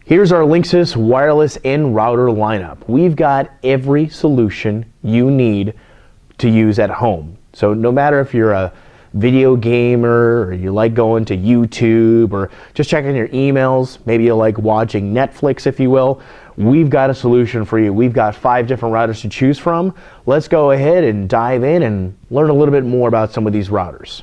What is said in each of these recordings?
Here's our Linksys wireless and router lineup. We've got every solution you need to use at home. So no matter if you're a video gamer or you like going to YouTube or just checking your emails, maybe you like watching Netflix, if you will, we've got a solution for you. We've got 5 different routers to choose from. Let's go ahead and dive in and learn a little bit more about some of these routers.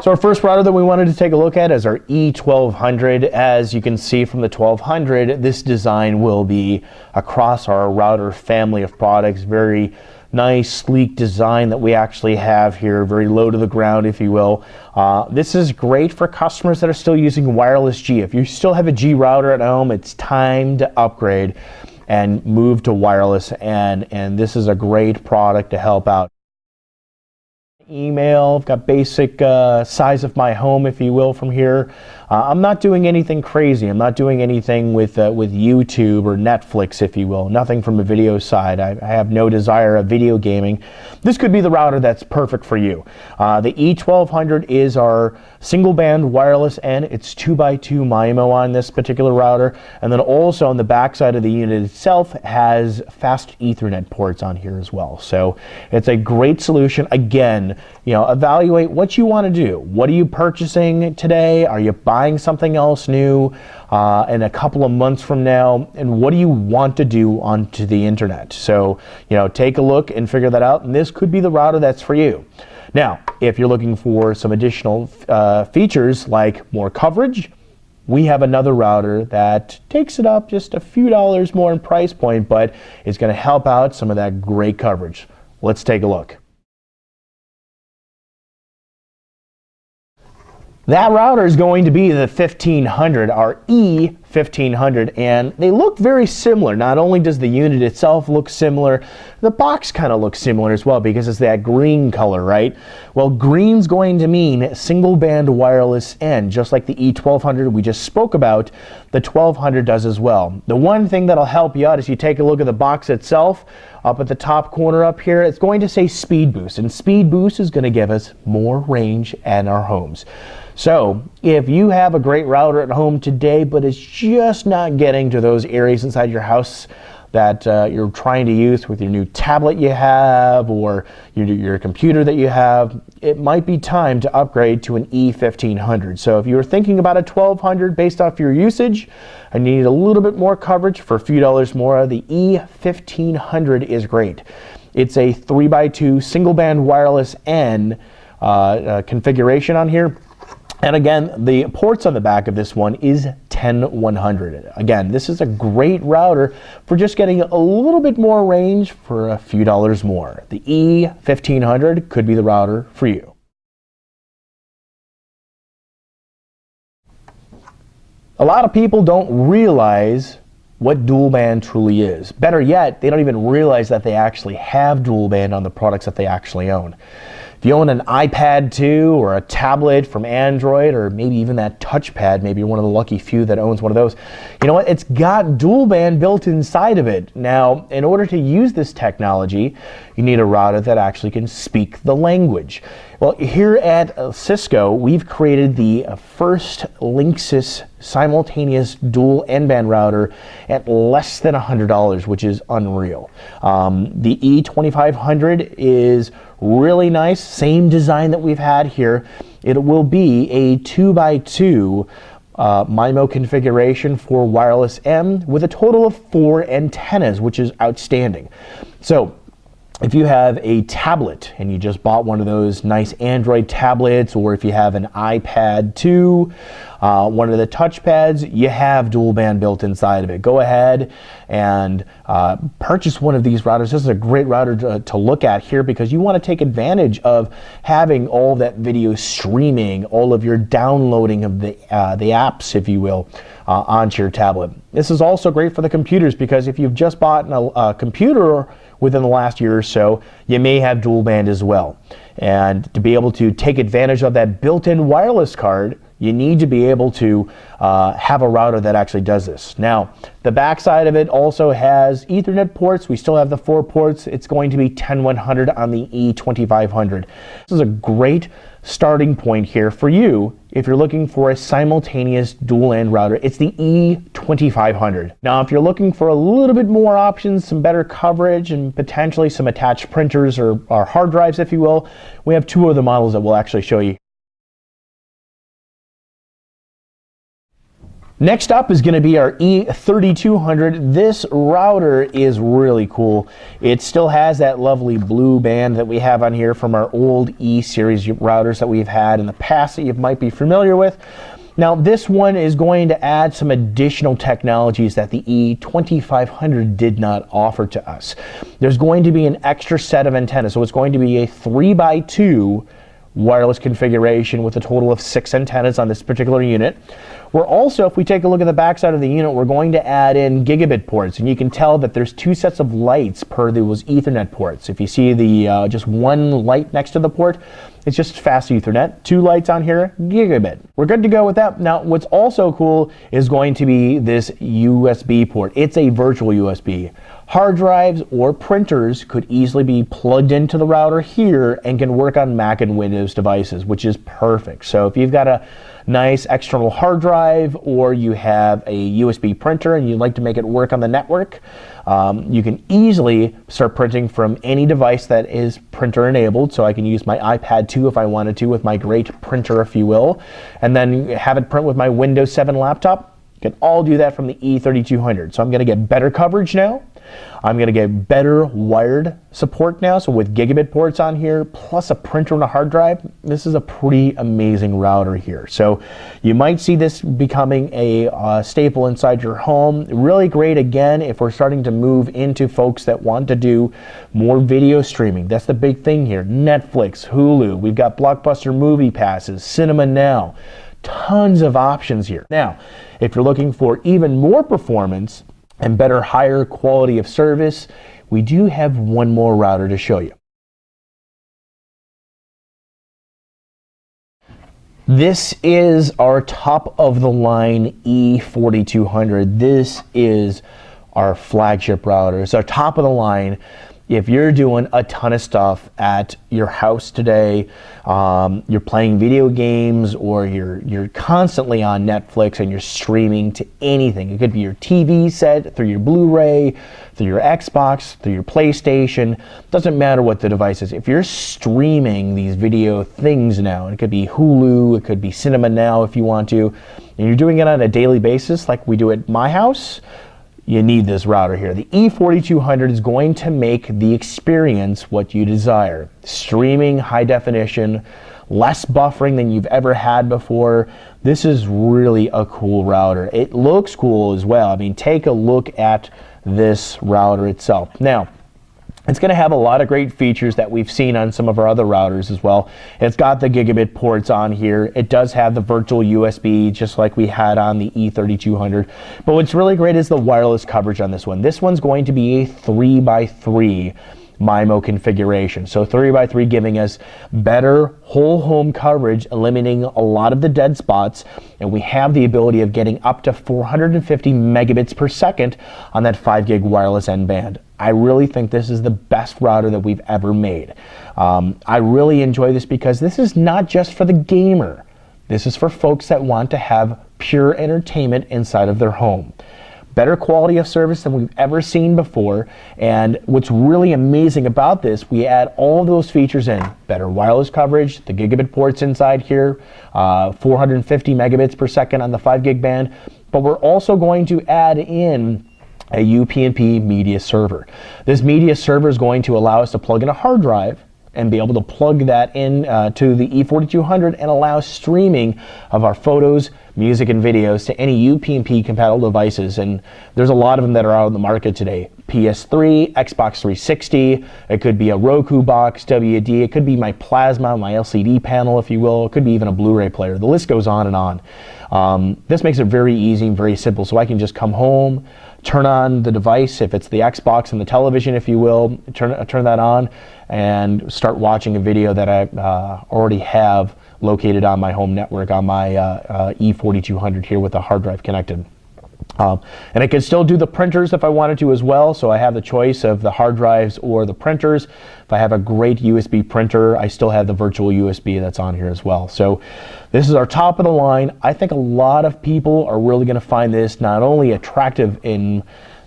So our first router that we wanted to take a look at is our E1200. As you can see from the 1200, this design will be across our router family of products. Very nice, sleek design that we actually have here, very low to the ground, if you will. This is great for customers that are still using wireless G. If you still have a G router at home, it's time to upgrade and move to wireless, and this is a great product to help out. Email, I've got basic size of my home, if you will, from here. I'm not doing anything crazy. I'm not doing anything with YouTube or Netflix, if you will. Nothing from a video side. I have no desire of video gaming. This could be the router that's perfect for you. The E1200 is our single band wireless, and it's 2x2 MIMO on this particular router. And then also on the back side of the unit itself has fast Ethernet ports on here as well. So it's a great solution. Again, evaluate what you want to do. What are you purchasing today? Are you buying something else new in a couple of months from now? And what do you want to do onto the internet? So, take a look and figure that out. And this could be the router that's for you. Now, if you're looking for some additional features like more coverage, we have another router that takes it up just a few dollars more in price point, but is going to help out some of that great coverage. Let's take a look. That router is going to be the 1500, our E1500, and they look very similar. Not only does the unit itself look similar, the box kind of looks similar as well because it's that green color, right? Well, green's going to mean single band wireless N, just like the E1200 we just spoke about, the 1200 does as well. The one thing that'll help you out is you take a look at the box itself. Up at the top corner up here, it's going to say Speed Boost, and Speed Boost is going to give us more range in our homes. So if you have a great router at home today, but it's just not getting to those areas inside your house that you're trying to use with your new tablet you have or your computer that you have, it might be time to upgrade to an E1500. So if you're thinking about a 1200 based off your usage and you need a little bit more coverage for a few dollars more, the E1500 is great. It's a 3x2 single band wireless N configuration on here. And again, the ports on the back of this one is 10100. Again, this is a great router for just getting a little bit more range for a few dollars more. The E1500 could be the router for you. A lot of people don't realize what dual band truly is. Better yet, they don't even realize that they actually have dual band on the products that they actually own. If you own an iPad 2 or a tablet from Android or maybe even that touchpad, maybe you're one of the lucky few that owns one of those, you know what? It's got dual band built inside of it. Now, in order to use this technology, you need a router that actually can speak the language. Well, here at Cisco, we've created the first Linksys simultaneous dual N-band router at less than $100, which is unreal. The E2500 is really nice, same design that we've had here. It will be a 2x2 MIMO configuration for wireless M with a total of 4 antennas, which is outstanding. So if you have a tablet and you just bought one of those nice Android tablets, or if you have an iPad 2, one of the touchpads, you have dual band built inside of it. Go ahead and purchase one of these routers. This is a great router to look at here because you want to take advantage of having all that video streaming, all of your downloading of the apps, if you will, onto your tablet. This is also great for the computers because if you've just bought a computer within the last year or so, you may have dual band as well. And to be able to take advantage of that built-in wireless card, you need to be able to have a router that actually does this. Now, the back side of it also has Ethernet ports. We still have the 4 ports. It's going to be 10100 on the E2500. This is a great starting point here for you if you're looking for a simultaneous dual LAN router, it's the E2500. Now, if you're looking for a little bit more options, some better coverage, and potentially some attached printers or hard drives, if you will, we have two other models that we'll actually show you. Next up is going to be our E3200. This router is really cool. It still has that lovely blue band that we have on here from our old E-series routers that we've had in the past that you might be familiar with. Now, this one is going to add some additional technologies that the E2500 did not offer to us. There's going to be an extra set of antennas, so it's going to be a 3x2 wireless configuration with a total of 6 antennas on this particular unit. We're also, if we take a look at the backside of the unit, we're going to add in gigabit ports, and you can tell that there's 2 sets of lights per those Ethernet ports. If you see the just one light next to the port, it's just fast Ethernet. 2 lights on here, gigabit. We're good to go with that. Now, what's also cool is going to be this USB port. It's a virtual USB. Hard drives or printers could easily be plugged into the router here and can work on Mac and Windows devices, which is perfect. So if you've got a nice external hard drive or you have a USB printer and you'd like to make it work on the network, you can easily start printing from any device that is printer enabled. So I can use my iPad 2 if I wanted to with my great printer, if you will, and then have it print with my Windows 7 laptop. You can all do that from the E3200. So I'm going to get better coverage now. I'm going to get better wired support now, so with gigabit ports on here, plus a printer and a hard drive, this is a pretty amazing router here. So you might see this becoming a staple inside your home. Really great, again, if we're starting to move into folks that want to do more video streaming. That's the big thing here. Netflix, Hulu, we've got Blockbuster Movie Passes, Cinema Now. Tons of options here. Now, if you're looking for even more performance and better, higher quality of service, we do have one more router to show you. This is our top of the line E4200. This is our flagship router. It's our top of the line. If you're doing a ton of stuff at your house today, you're playing video games, or you're constantly on Netflix and you're streaming to anything. It could be your TV set, through your Blu-ray, through your Xbox, through your PlayStation. Doesn't matter what the device is. If you're streaming these video things now, it could be Hulu, it could be Cinema Now if you want to, and you're doing it on a daily basis like we do at my house, you need this router here. The E4200 is going to make the experience what you desire. Streaming, high definition, less buffering than you've ever had before. This is really a cool router. It looks cool as well. I mean, take a look at this router itself. Now, it's going to have a lot of great features that we've seen on some of our other routers as well. It's got the gigabit ports on here. It does have the virtual USB, just like we had on the E3200. But what's really great is the wireless coverage on this one. This one's going to be a 3x3 MIMO configuration. So 3x3 giving us better whole home coverage, eliminating a lot of the dead spots, and we have the ability of getting up to 450 megabits per second on that 5 gig wireless N band. I really think this is the best router that we've ever made. I really enjoy this because this is not just for the gamer. This is for folks that want to have pure entertainment inside of their home. Better quality of service than we've ever seen before, and what's really amazing about this, we add all of those features in. Better wireless coverage, the gigabit ports inside here, 450 megabits per second on the 5 gig band, but we're also going to add in a UPnP media server. This media server is going to allow us to plug in a hard drive and be able to plug that in to the E4200 and allow streaming of our photos, music, and videos to any UPnP compatible devices. And there's a lot of them that are out in the market today. PS3, Xbox 360, it could be a Roku box, WD, it could be my plasma, my LCD panel, if you will, it could be even a Blu-ray player. The list goes on and on. This makes it very easy and very simple, so I can just come home, turn on the device, if it's the Xbox and the television, if you will, turn that on and start watching a video that I already have located on my home network on my E4200 here with a hard drive connected. And I can still do the printers if I wanted to as well, so I have the choice of the hard drives or the printers. If I have a great USB printer, I still have the virtual USB that's on here as well. So this is our top of the line. I think a lot of people are really going to find this not only attractive in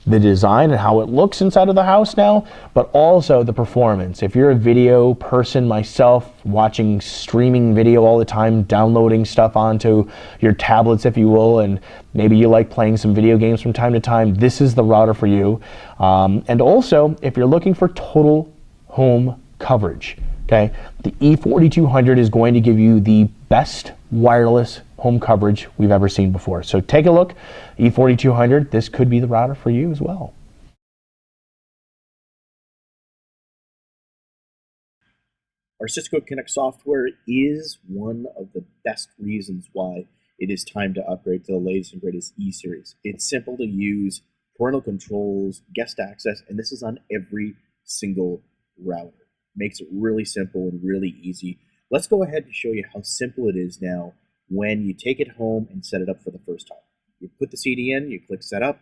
the design and how it looks inside of the house now, but also the performance. If you're a video person, myself, watching streaming video all the time, downloading stuff onto your tablets, if you will, and maybe you like playing some video games from time to time, this is the router for you. And also, if you're looking for total home coverage, okay, the E4200 is going to give you the best wireless home coverage we've ever seen before. So take a look, E4200, this could be the router for you as well. Our Cisco Connect software is one of the best reasons why it is time to upgrade to the latest and greatest E-Series. It's simple to use, parental controls, guest access, and this is on every single router. Makes it really simple and really easy. Let's go ahead and show you how simple it is now when you take it home and set it up for the first time. You put the CD in, you click setup,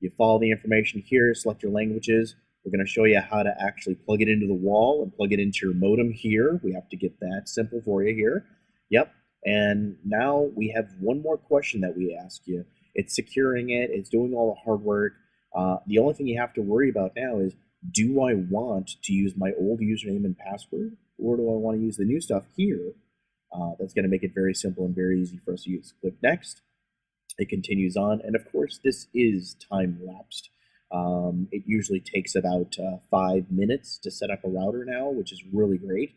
you follow the information here, select your languages. We're going to show you how to actually plug it into the wall and plug it into your modem here. We have to get that simple for you here. Yep. And now we have one more question that we ask you. It's securing it. It's doing all the hard work. The only thing you have to worry about now is, do I want to use my old username and password, or do I want to use the new stuff here? That's going to make it very simple and very easy for us to use. Click next. It continues on. And of course, this is time-lapsed. It usually takes about 5 minutes to set up a router now, which is really great.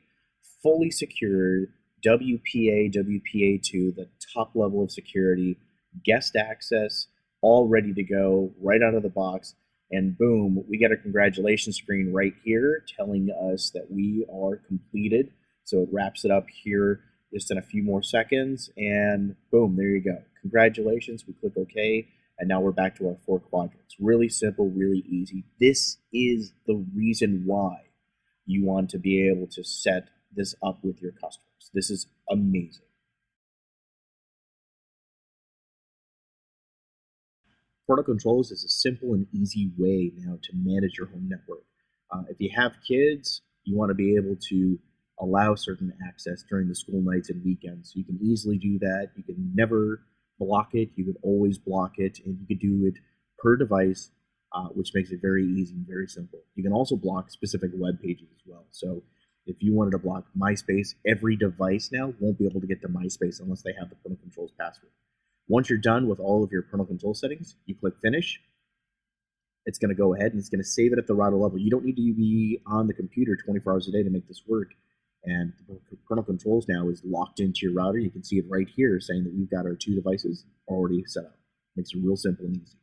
Fully secured, WPA, WPA2, the top level of security, guest access, all ready to go right out of the box. And boom, we get a congratulations screen right here telling us that we are completed. So it wraps it up here just in a few more seconds, and boom, there you go. Congratulations, we click OK, and now we're back to our 4 quadrants. Really simple, really easy. This is the reason why you want to be able to set this up with your customers. This is amazing. Parental controls is a simple and easy way now to manage your home network. If you have kids, you want to be able to allow certain access during the school nights and weekends. You can easily do that. You can never block it. You can always block it, and you can do it per device, which makes it very easy and very simple. You can also block specific web pages as well. So if you wanted to block MySpace, every device now won't be able to get to MySpace unless they have the parental controls password. Once you're done with all of your parental control settings, you click Finish. It's going to go ahead and it's going to save it at the router level. You don't need to be on the computer 24 hours a day to make this work. And the parental controls now is locked into your router. You can see it right here saying that we've got our 2 devices already set up. Makes it real simple and easy.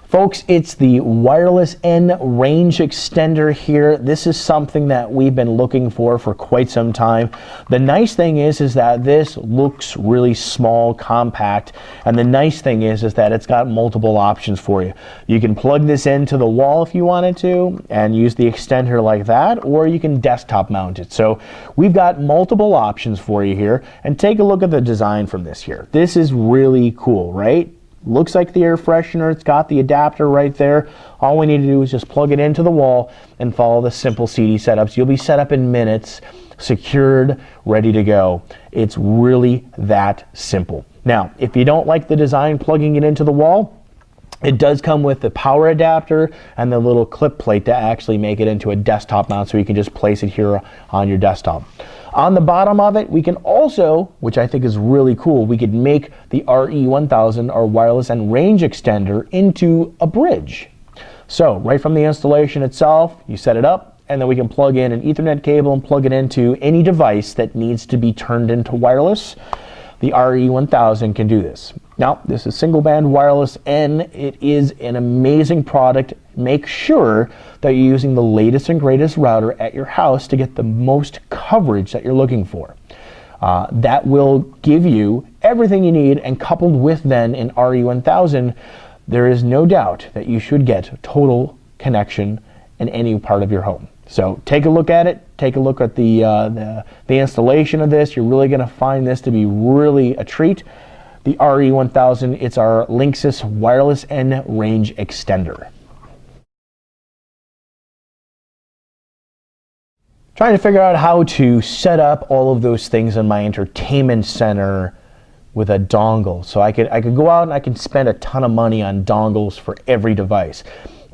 Folks, it's the wireless N range extender here. This is something that we've been looking for quite some time. The nice thing is that this looks really small, compact, and the nice thing is that it's got multiple options for you. You can plug this into the wall if you wanted to and use the extender like that, or you can desktop mount it. So we've got multiple options for you here, and take a look at the design from this here. This is really cool, right? Looks like the air freshener. It's got the adapter right there. All we need to do is just plug it into the wall and follow the simple CD setups. You'll be set up in minutes, secured, ready to go. It's really that simple. Now, if you don't like the design plugging it into the wall, it does come with the power adapter and the little clip plate to actually make it into a desktop mount, so you can just place it here on your desktop. On the bottom of it, we can also, which I think is really cool, we could make the RE1000, our wireless and range extender, into a bridge. So right from the installation itself, you set it up, and then we can plug in an Ethernet cable and plug it into any device that needs to be turned into wireless. The RE1000 can do this. Now, this is single band wireless N. It is an amazing product. Make sure that you're using the latest and greatest router at your house to get the most coverage that you're looking for. That will give you everything you need, and coupled with then an RE1000, there is no doubt that you should get total connection in any part of your home. So take a look at it. Take a look at the installation of this. You're really going to find this to be really a treat. The RE1000, it's our Linksys wireless N range extender. Trying to figure out how to set up all of those things in my entertainment center with a dongle. So I could go out and I can spend a ton of money on dongles for every device.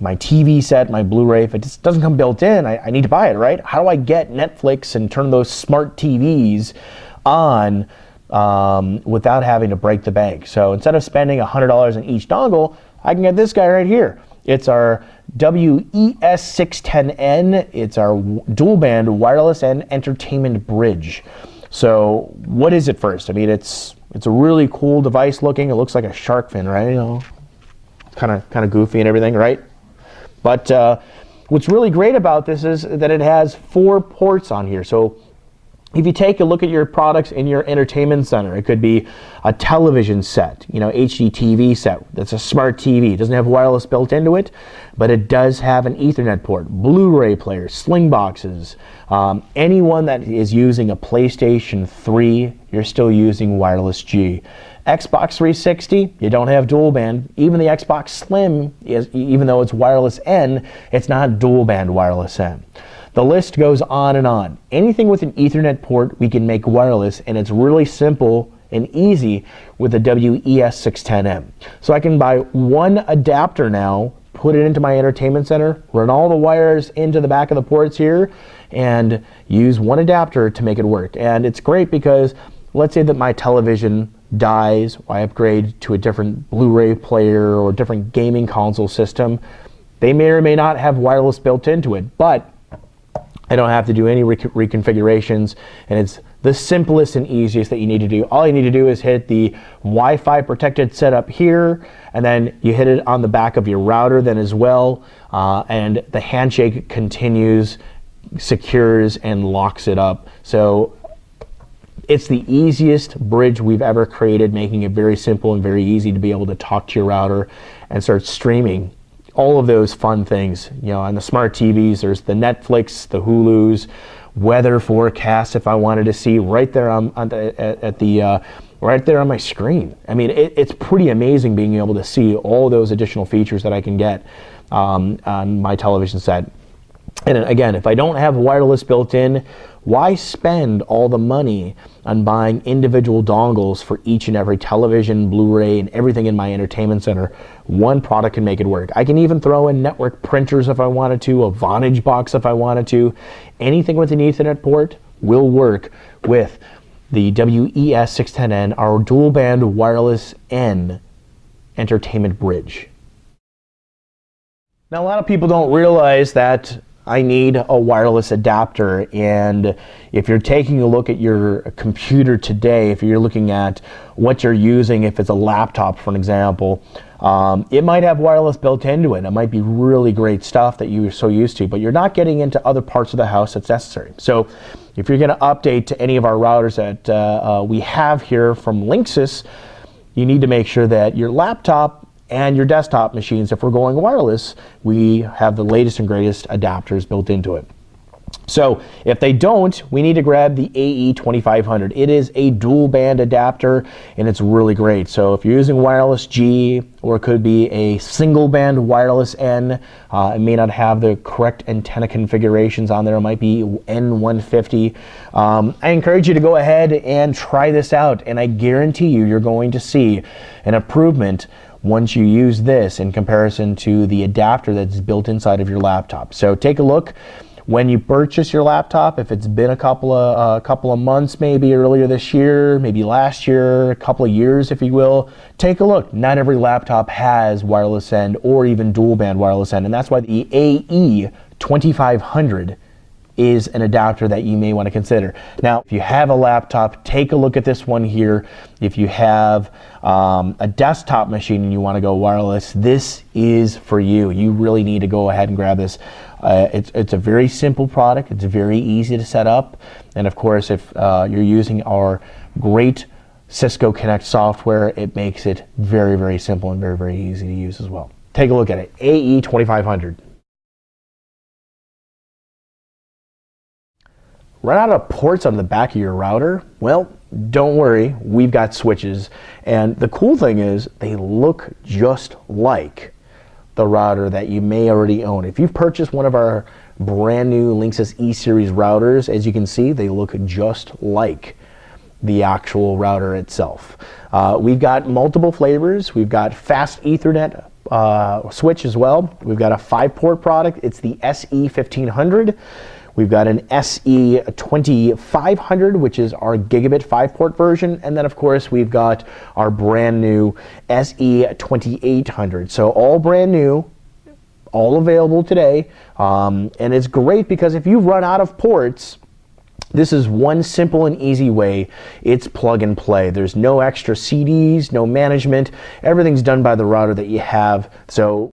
My TV set, my Blu-ray, if it just doesn't come built in, I need to buy it, right? How do I get Netflix and turn those smart TVs on without having to break the bank? So instead of spending $100 on each dongle, I can get this guy right here. It's our WES610N. It's our dual band wireless and entertainment bridge. So what is it first? I mean, it's a really cool device looking. It looks like a shark fin, right? You know, kind of goofy and everything, right? But what's really great about this is that it has 4 ports on here. So if you take a look at your products in your entertainment center, it could be a television set, you know, HD TV set. That's a smart TV. It doesn't have wireless built into it, but it does have an Ethernet port. Blu-ray players, sling boxes. Anyone that is using a PlayStation 3, you're still using wireless G. Xbox 360, you don't have dual band. Even the Xbox Slim, even though it's wireless N, it's not dual band wireless N. The list goes on and on. Anything with an Ethernet port, we can make wireless, and it's really simple and easy with the WES610M. So I can buy one adapter now, put it into my entertainment center, run all the wires into the back of the ports here, and use one adapter to make it work. And it's great because let's say that my television dies, I upgrade to a different Blu-ray player or different gaming console system. They may or may not have wireless built into it, but I don't have to do any reconfigurations, and it's the simplest and easiest that you need to do. All you need to do is hit the Wi-Fi protected setup here, and then you hit it on the back of your router then as well, and the handshake continues, secures, and locks it up. So it's the easiest bridge we've ever created, making it very simple and very easy to be able to talk to your router and start streaming all of those fun things. You know, on the smart TVs, there's the Netflix, the Hulus, weather forecast if I wanted to see right there right there on my screen. I mean, it's pretty amazing being able to see all those additional features that I can get on my television set. And again, if I don't have wireless built in, why spend all the money on buying individual dongles for each and every television, Blu-ray, and everything in my entertainment center? One product can make it work. I can even throw in network printers if I wanted to, a Vonage box if I wanted to. Anything with an Ethernet port will work with the WES610N, our dual band wireless N entertainment bridge. Now, a lot of people don't realize that I need a wireless adapter, and if you're taking a look at your computer today, if you're looking at what you're using, if it's a laptop for an example, it might have wireless built into it. It might be really great stuff that you're so used to, but you're not getting into other parts of the house that's necessary. So if you're going to update to any of our routers that we have here from Linksys, you need to make sure that your laptop and your desktop machines, if we're going wireless, we have the latest and greatest adapters built into it. So if they don't, we need to grab the AE2500. It is a dual band adapter, and it's really great. So if you're using wireless G, or it could be a single band wireless N, it may not have the correct antenna configurations on there. It might be N150. I encourage you to go ahead and try this out, and I guarantee you're going to see an improvement once you use this in comparison to the adapter that's built inside of your laptop. So take a look when you purchase your laptop. If it's been a couple of months, maybe earlier this year, maybe last year, a couple of years, if you will, take a look. Not every laptop has wireless N or even dual band wireless N, and that's why the AE2500 is an adapter that you may want to consider. Now, if you have a laptop, take a look at this one here. If you have a desktop machine and you want to go wireless, this is for you. You really need to go ahead and grab this. It's a very simple product. It's very easy to set up. And of course, if you're using our great Cisco Connect software, it makes it very, very simple and very, very easy to use as well. Take a look at it, AE2500. Run out of ports on the back of your router? Well, don't worry, we've got switches. And the cool thing is they look just like the router that you may already own. If you've purchased one of our brand new Linksys E-Series routers, as you can see, they look just like the actual router itself. We've got multiple flavors. We've got fast Ethernet switch as well. We've got a 5-port product. It's the SE1500. We've got an SE2500, which is our gigabit 5-port version. And then, of course, we've got our brand new SE2800. So all brand new, all available today. And it's great because if you run out of ports, this is one simple and easy way. It's plug and play. There's no extra CDs, no management. Everything's done by the router that you have. So